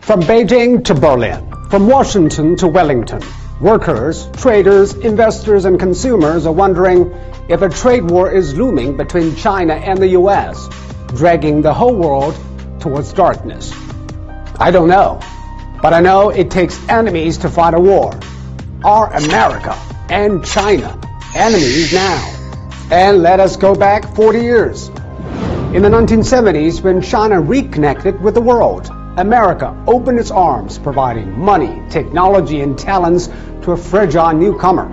From Beijing to Berlin, from Washington to Wellington, workers, traders, investors, and consumers are wondering if a trade war is looming between China and the U.S., dragging the whole world towards darkness. I don't know, but I know it takes enemies to fight a war. Are America and China enemies now? And let us go back 40 years. In the 1970s, when China reconnected with the world, America opened its arms, providing money, technology, and talents to a fragile newcomer.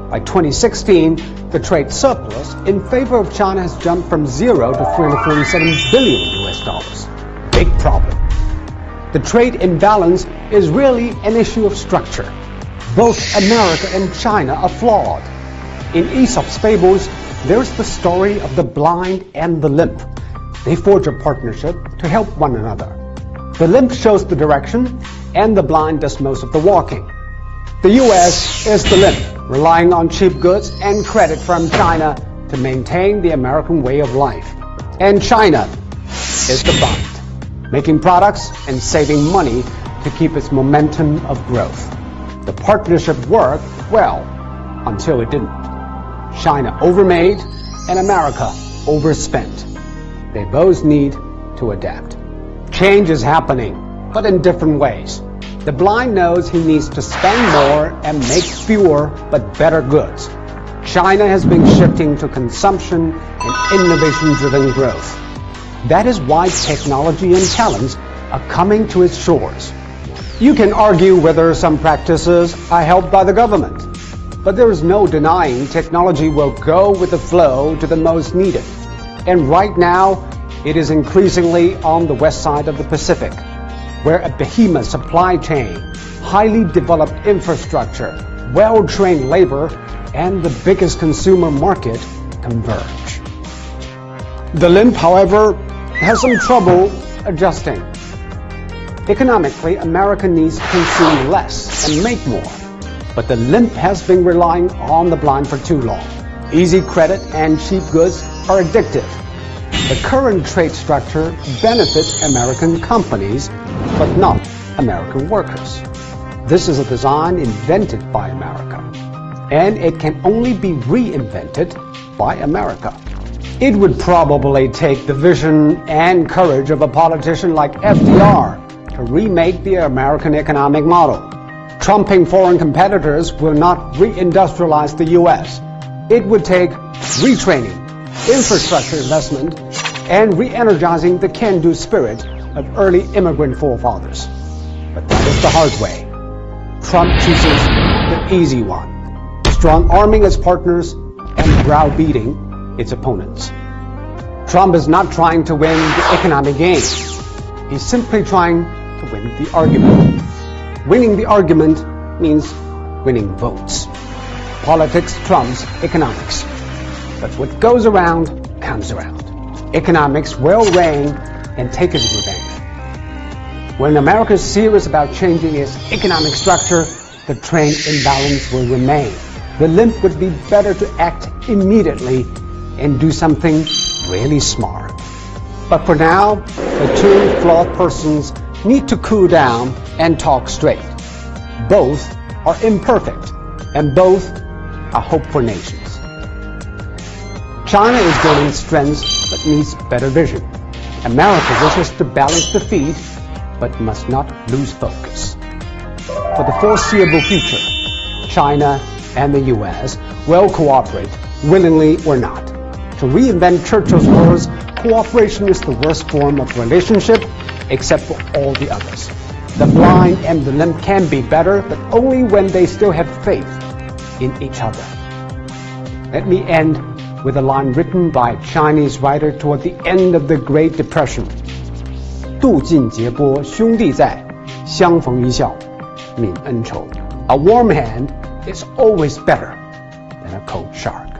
By 2016, the trade surplus in favor of China has jumped from zero to $347 billion US. Big problem. The trade imbalance is really an issue of structure. Both America and China are flawed. In Aesop's fables, there's the story of the blind and the limp. They forge a partnership to help one another. The limp shows the direction, and the blind does most of the walking. The U.S. is the limp, relying on cheap goods and credit from China to maintain the American way of life. And China is the blind, making products and saving money to keep its momentum of growth. The partnership worked well until it didn't. China overmade and America overspent. They both need to adapt. Change is happening, but in different ways. The blind knows he needs to spend more and make fewer but better goods. China has been shifting to consumption and innovation-driven growth. That is why technology and talents are coming to its shores. You can argue whether some practices are helped by the government, but there is no denying technology will go with the flow to the most needed. And right now, it is increasingly on the west side of the Pacific, where a behemoth supply chain, highly developed infrastructure, well-trained labor, and the biggest consumer market converge. The limp, however, has some trouble adjusting. Economically, America needs to consume less and make more. But the limp has been relying on the blind for too long. Easy credit and cheap goods are addictive. The current trade structure benefits American companies, but not American workers. This is a design invented by America, and it can only be reinvented by America. It would probably take the vision and courage of a politician like FDR to remake the American economic model. Trumping foreign competitors will not reindustrialize the U.S. It would take retraining, infrastructure investment, and re-energizing the can-do spirit of early immigrant forefathers. But that is the hard way. Trump chooses the easy one, strong-arming its partners and browbeating its opponents. Trump is not trying to win the economic game. He's simply trying to win the argument. Winning the argument means winning votes. Politics trumps economics. But what goes around comes around. Economics will reign and take its revenge. When America is serious about changing its economic structure, the trade imbalance will remain. The limp would be better to act immediately and do something really smart. But for now, the two flawed persons need to cool down and talk straight. Both are imperfect, and both are hope for nations. China is gaining strength, but needs better vision. America wishes to balance the feed, but must not lose focus. For the foreseeable future, China and the U.S. will cooperate, willingly or not. To reinvent Churchill's words, cooperation is the worst form of relationship, except for all the others. The blind and the limp can be better, but only when they still have faith in each other. Let me end with a line written by a Chinese writer toward the end of the Great Depression. 渡尽劫波兄弟在，相逢一笑泯恩仇. A warm hand is always better than a cold shark.